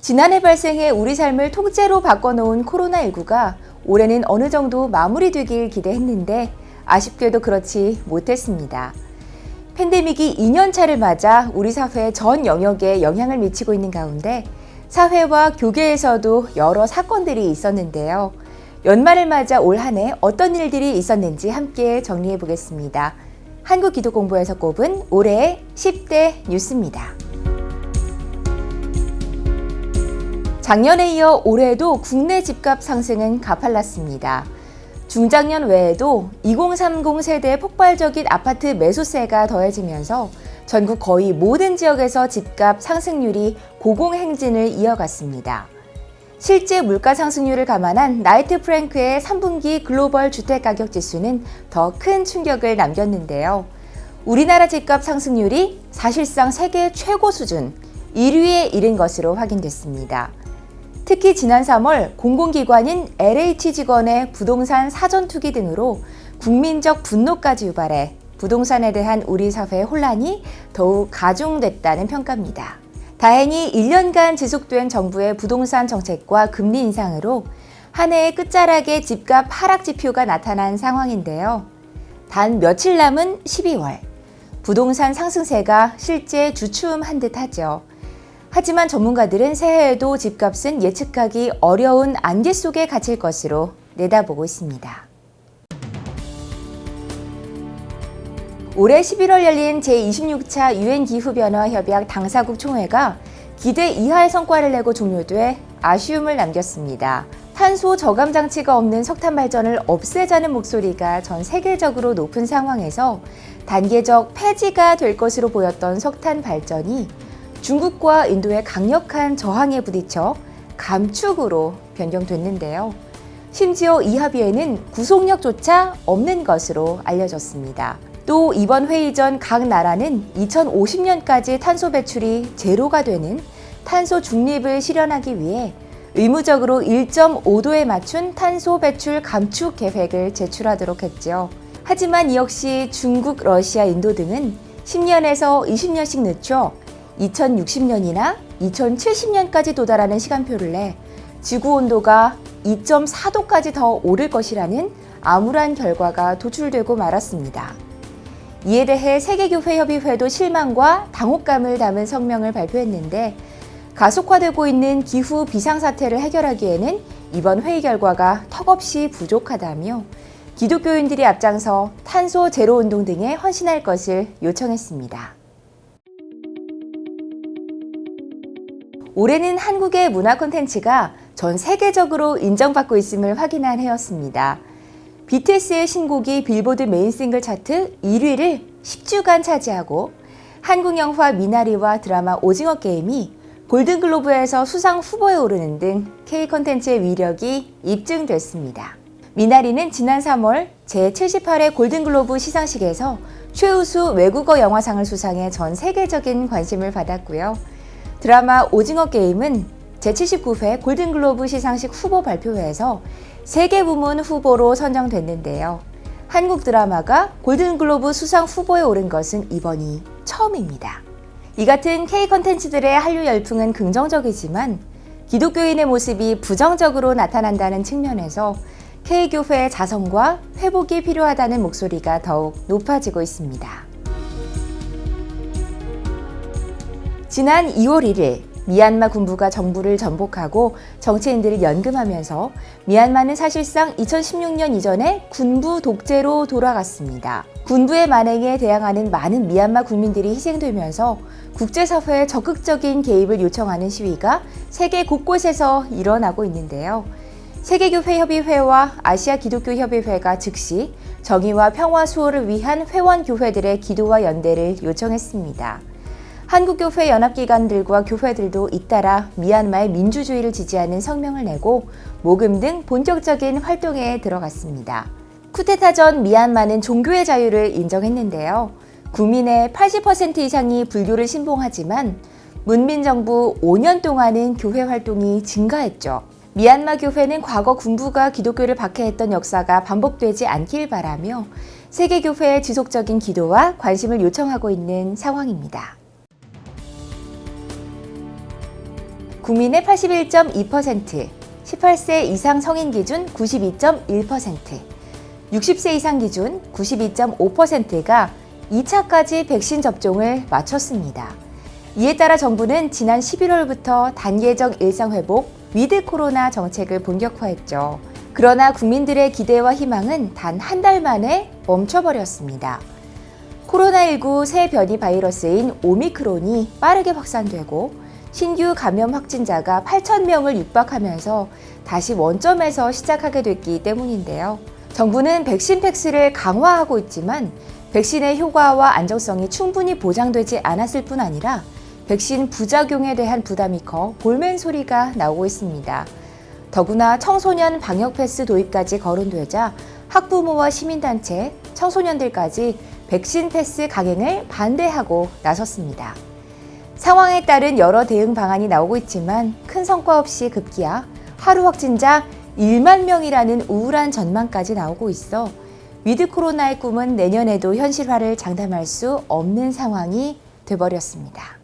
지난해 발생해 우리 삶을 통째로 바꿔놓은 코로나19가 올해는 어느 정도 마무리되길 기대했는데 아쉽게도 그렇지 못했습니다. 팬데믹이 2년차를 맞아 우리 사회 전 영역에 영향을 미치고 있는 가운데 사회와 교계에서도 여러 사건들이 있었는데요. 연말을 맞아 올 한 해 어떤 일들이 있었는지 함께 정리해 보겠습니다. 한국기독공부에서 꼽은 올해의 10대 뉴스입니다. 작년에 이어 올해도 국내 집값 상승은 가팔랐습니다. 중장년 외에도 2030 세대의 폭발적인 아파트 매수세가 더해지면서 전국 거의 모든 지역에서 집값 상승률이 고공행진을 이어갔습니다. 실제 물가 상승률을 감안한 나이트 프랭크의 3분기 글로벌 주택가격지수는 더 큰 충격을 남겼는데요. 우리나라 집값 상승률이 사실상 세계 최고 수준 1위에 이른 것으로 확인됐습니다. 특히 지난 3월 공공기관인 LH 직원의 부동산 사전투기 등으로 국민적 분노까지 유발해 부동산에 대한 우리 사회의 혼란이 더욱 가중됐다는 평가입니다. 다행히 1년간 지속된 정부의 부동산 정책과 금리 인상으로 한 해의 끝자락에 집값 하락 지표가 나타난 상황인데요. 단 며칠 남은 12월, 부동산 상승세가 실제 주춤한 듯하죠. 하지만 전문가들은 새해에도 집값은 예측하기 어려운 안개 속에 갇힐 것으로 내다보고 있습니다. 올해 11월 열린 제26차 UN 기후변화 협약 당사국 총회가 기대 이하의 성과를 내고 종료돼 아쉬움을 남겼습니다. 탄소 저감 장치가 없는 석탄 발전을 없애자는 목소리가 전 세계적으로 높은 상황에서 단계적 폐지가 될 것으로 보였던 석탄 발전이 중국과 인도의 강력한 저항에 부딪혀 감축으로 변경됐는데요. 심지어 이 합의에는 구속력조차 없는 것으로 알려졌습니다. 또 이번 회의 전 각 나라는 2050년까지 탄소 배출이 제로가 되는 탄소 중립을 실현하기 위해 의무적으로 1.5도에 맞춘 탄소 배출 감축 계획을 제출하도록 했죠. 하지만 이 역시 중국, 러시아, 인도 등은 10년에서 20년씩 늦춰 2060년이나 2070년까지 도달하는 시간표를 내 지구 온도가 2.4도까지 더 오를 것이라는 암울한 결과가 도출되고 말았습니다. 이에 대해 세계교회협의회도 실망과 당혹감을 담은 성명을 발표했는데 가속화되고 있는 기후 비상사태를 해결하기에는 이번 회의 결과가 턱없이 부족하다며 기독교인들이 앞장서 탄소 제로 운동 등에 헌신할 것을 요청했습니다. 올해는 한국의 문화 콘텐츠가 전 세계적으로 인정받고 있음을 확인한 해였습니다. BTS의 신곡이 빌보드 메인 싱글 차트 1위를 10주간 차지하고 한국 영화 미나리와 드라마 오징어 게임이 골든글로브에서 수상 후보에 오르는 등 K 콘텐츠의 위력이 입증됐습니다. 미나리는 지난 3월 제78회 골든글로브 시상식에서 최우수 외국어 영화상을 수상해 전 세계적인 관심을 받았고요. 드라마 오징어 게임은 제79회 골든글로브 시상식 후보 발표회에서 3개 부문 후보로 선정됐는데요. 한국 드라마가 골든글로브 수상 후보에 오른 것은 이번이 처음입니다. 이 같은 K 콘텐츠들의 한류 열풍은 긍정적이지만 기독교인의 모습이 부정적으로 나타난다는 측면에서 K교회의 자성과 회복이 필요하다는 목소리가 더욱 높아지고 있습니다. 지난 2월 1일 미얀마 군부가 정부를 전복하고 정치인들을 연금하면서 미얀마는 사실상 2016년 이전에 군부 독재로 돌아갔습니다. 군부의 만행에 대항하는 많은 미얀마 국민들이 희생되면서 국제사회의 적극적인 개입을 요청하는 시위가 세계 곳곳에서 일어나고 있는데요. 세계교회협의회와 아시아 기독교협의회가 즉시 정의와 평화 수호를 위한 회원교회들의 기도와 연대를 요청했습니다. 한국교회 연합기관들과 교회들도 잇따라 미얀마의 민주주의를 지지하는 성명을 내고 모금 등 본격적인 활동에 들어갔습니다. 쿠데타 전 미얀마는 종교의 자유를 인정했는데요. 국민의 80% 이상이 불교를 신봉하지만 문민정부 5년 동안은 교회 활동이 증가했죠. 미얀마 교회는 과거 군부가 기독교를 박해했던 역사가 반복되지 않길 바라며 세계교회의 지속적인 기도와 관심을 요청하고 있는 상황입니다. 국민의 81.2%, 18세 이상 성인 기준 92.1%, 60세 이상 기준 92.5%가 2차까지 백신 접종을 마쳤습니다. 이에 따라 정부는 지난 11월부터 단계적 일상회복, 위드 코로나 정책을 본격화했죠. 그러나 국민들의 기대와 희망은 단 한 달 만에 멈춰버렸습니다. 코로나19 새 변이 바이러스인 오미크론이 빠르게 확산되고 신규 감염 확진자가 8,000명을 육박하면서 다시 원점에서 시작하게 됐기 때문인데요. 정부는 백신 팩스를 강화하고 있지만 백신의 효과와 안정성이 충분히 보장되지 않았을 뿐 아니라 백신 부작용에 대한 부담이 커 볼멘 소리가 나오고 있습니다. 더구나 청소년 방역 패스 도입까지 거론되자 학부모와 시민단체, 청소년들까지 백신 패스 강행을 반대하고 나섰습니다. 상황에 따른 여러 대응 방안이 나오고 있지만 큰 성과 없이 급기야 하루 확진자 1만 명이라는 우울한 전망까지 나오고 있어 위드 코로나의 꿈은 내년에도 현실화를 장담할 수 없는 상황이 돼버렸습니다.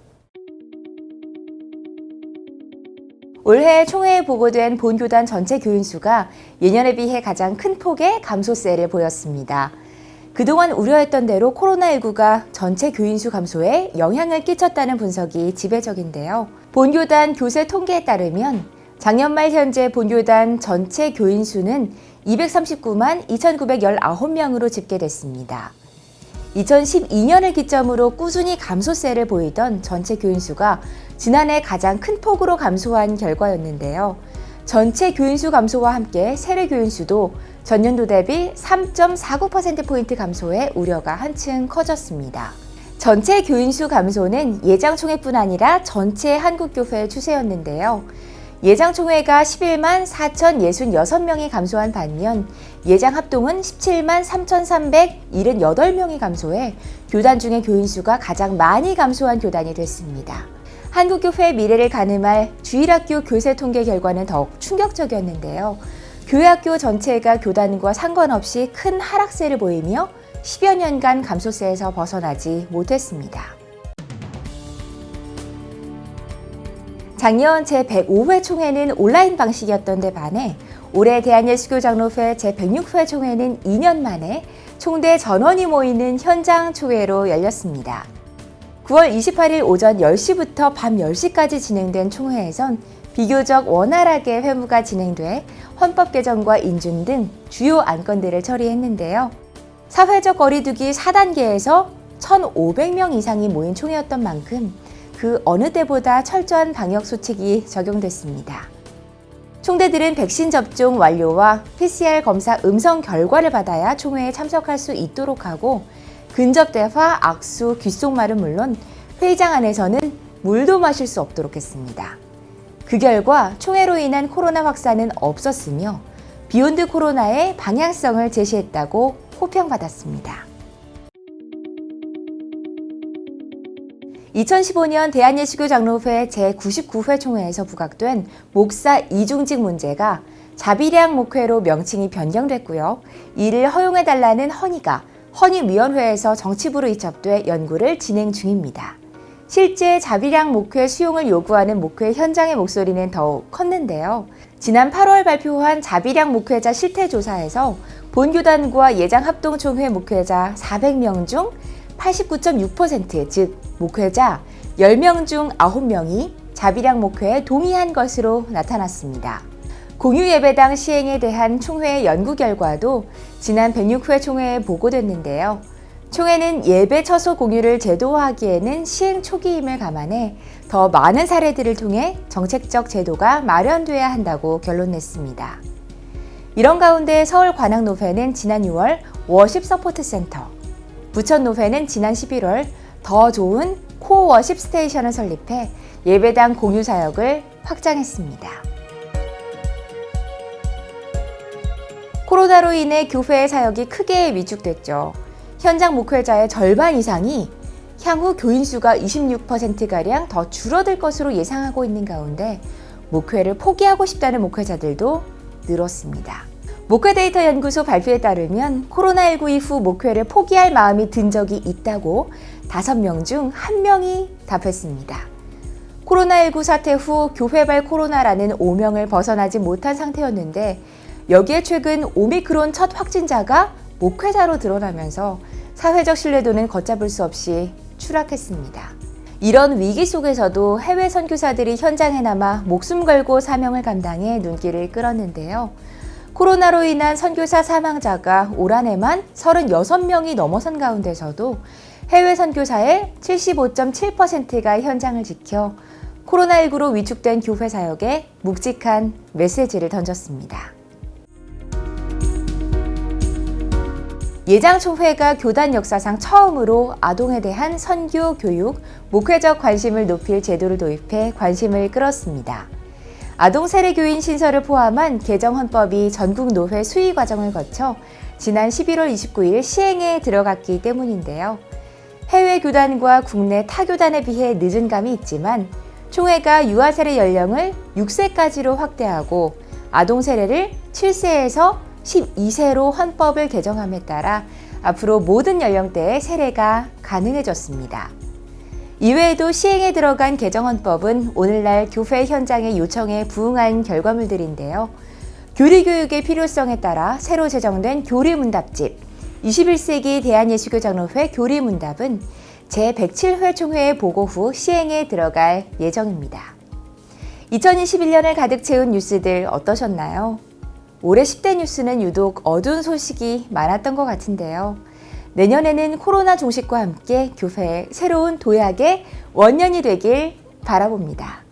올해 총회에 보고된 본교단 전체 교인 수가 예년에 비해 가장 큰 폭의 감소세를 보였습니다. 그동안 우려했던 대로 코로나19가 전체 교인 수 감소에 영향을 끼쳤다는 분석이 지배적인데요. 본교단 교세 통계에 따르면 작년 말 현재 본교단 전체 교인 수는 239만 2,919명으로 집계됐습니다. 2012년을 기점으로 꾸준히 감소세를 보이던 전체 교인 수가 지난해 가장 큰 폭으로 감소한 결과였는데요. 전체 교인 수 감소와 함께 세례 교인 수도 전년도 대비 3.49%포인트 감소해 우려가 한층 커졌습니다. 전체 교인 수 감소는 예장총회뿐 아니라 전체 한국교회 추세였는데요. 예장총회가 11만 4,066명이 감소한 반면 예장합동은 17만 3,378명이 감소해 교단 중에 교인 수가 가장 많이 감소한 교단이 됐습니다. 한국교회의 미래를 가늠할 주일학교 교세 통계 결과는 더욱 충격적이었는데요. 교회학교 전체가 교단과 상관없이 큰 하락세를 보이며 10여 년간 감소세에서 벗어나지 못했습니다. 작년 제105회 총회는 온라인 방식이었던 데 반해 올해 대한예수교장로회 제106회 총회는 2년 만에 총대 전원이 모이는 현장 총회로 열렸습니다. 9월 28일 오전 10시부터 밤 10시까지 진행된 총회에선 비교적 원활하게 회무가 진행돼 헌법 개정과 인준 등 주요 안건들을 처리했는데요. 사회적 거리두기 4단계에서 1,500명 이상이 모인 총회였던 만큼 그 어느 때보다 철저한 방역 수칙이 적용됐습니다. 총대들은 백신 접종 완료와 PCR 검사 음성 결과를 받아야 총회에 참석할 수 있도록 하고 근접 대화, 악수, 귓속말은 물론 회의장 안에서는 물도 마실 수 없도록 했습니다. 그 결과 총회로 인한 코로나 확산은 없었으며 비욘드 코로나의 방향성을 제시했다고 호평받았습니다. 2015년 대한예수교장로회 제99회 총회에서 부각된 목사 이중직 문제가 자비량 목회로 명칭이 변경됐고요. 이를 허용해달라는 헌의가 헌의위원회에서 정치부로 이첩돼 연구를 진행 중입니다. 실제 자비량 목회 수용을 요구하는 목회 현장의 목소리는 더욱 컸는데요. 지난 8월 발표한 자비량 목회자 실태조사에서 본교단과 예장합동총회 목회자 400명 중 89.6%, 즉 목회자 10명 중 9명이 자비량 목회에 동의한 것으로 나타났습니다. 공유예배당 시행에 대한 총회의 연구 결과도 지난 106회 총회에 보고됐는데요. 총회는 예배 처소 공유를 제도화하기에는 시행 초기임을 감안해 더 많은 사례들을 통해 정책적 제도가 마련돼야 한다고 결론냈습니다. 이런 가운데 서울 관악노회는 지난 6월 워십 서포트 센터, 부천노회는 지난 11월 더 좋은 코워십 스테이션을 설립해 예배당 공유 사역을 확장했습니다. 코로나로 인해 교회의 사역이 크게 위축됐죠. 현장 목회자의 절반 이상이 향후 교인 수가 26%가량 더 줄어들 것으로 예상하고 있는 가운데 목회를 포기하고 싶다는 목회자들도 늘었습니다. 목회데이터 연구소 발표에 따르면 코로나19 이후 목회를 포기할 마음이 든 적이 있다고 5명 중 1명이 답했습니다. 코로나19 사태 후 교회발 코로나라는 오명을 벗어나지 못한 상태였는데 여기에 최근 오미크론 첫 확진자가 목회자로 드러나면서 사회적 신뢰도는 걷잡을 수 없이 추락했습니다. 이런 위기 속에서도 해외 선교사들이 현장에 남아 목숨 걸고 사명을 감당해 눈길을 끌었는데요. 코로나로 인한 선교사 사망자가 올 한 해만 36명이 넘어선 가운데서도 해외 선교사의 75.7%가 현장을 지켜 코로나19로 위축된 교회 사역에 묵직한 메시지를 던졌습니다. 예장총회가 교단 역사상 처음으로 아동에 대한 선교, 교육, 목회적 관심을 높일 제도를 도입해 관심을 끌었습니다. 아동 세례교인 신설을 포함한 개정헌법이 전국 노회 수의 과정을 거쳐 지난 11월 29일 시행에 들어갔기 때문인데요. 해외 교단과 국내 타 교단에 비해 늦은 감이 있지만 총회가 유아 세례 연령을 6세까지로 확대하고 아동 세례를 7세에서 12세로 헌법을 개정함에 따라 앞으로 모든 연령대의 세례가 가능해졌습니다. 이외에도 시행에 들어간 개정헌법은 오늘날 교회 현장의 요청에 부응한 결과물들인데요. 교리교육의 필요성에 따라 새로 제정된 교리문답집, 21세기 대한예수교장로회 교리문답은 제107회 총회의 보고 후 시행에 들어갈 예정입니다. 2021년을 가득 채운 뉴스들 어떠셨나요? 올해 10대 뉴스는 유독 어두운 소식이 많았던 것 같은데요. 내년에는 코로나 종식과 함께 교회의 새로운 도약의 원년이 되길 바라봅니다.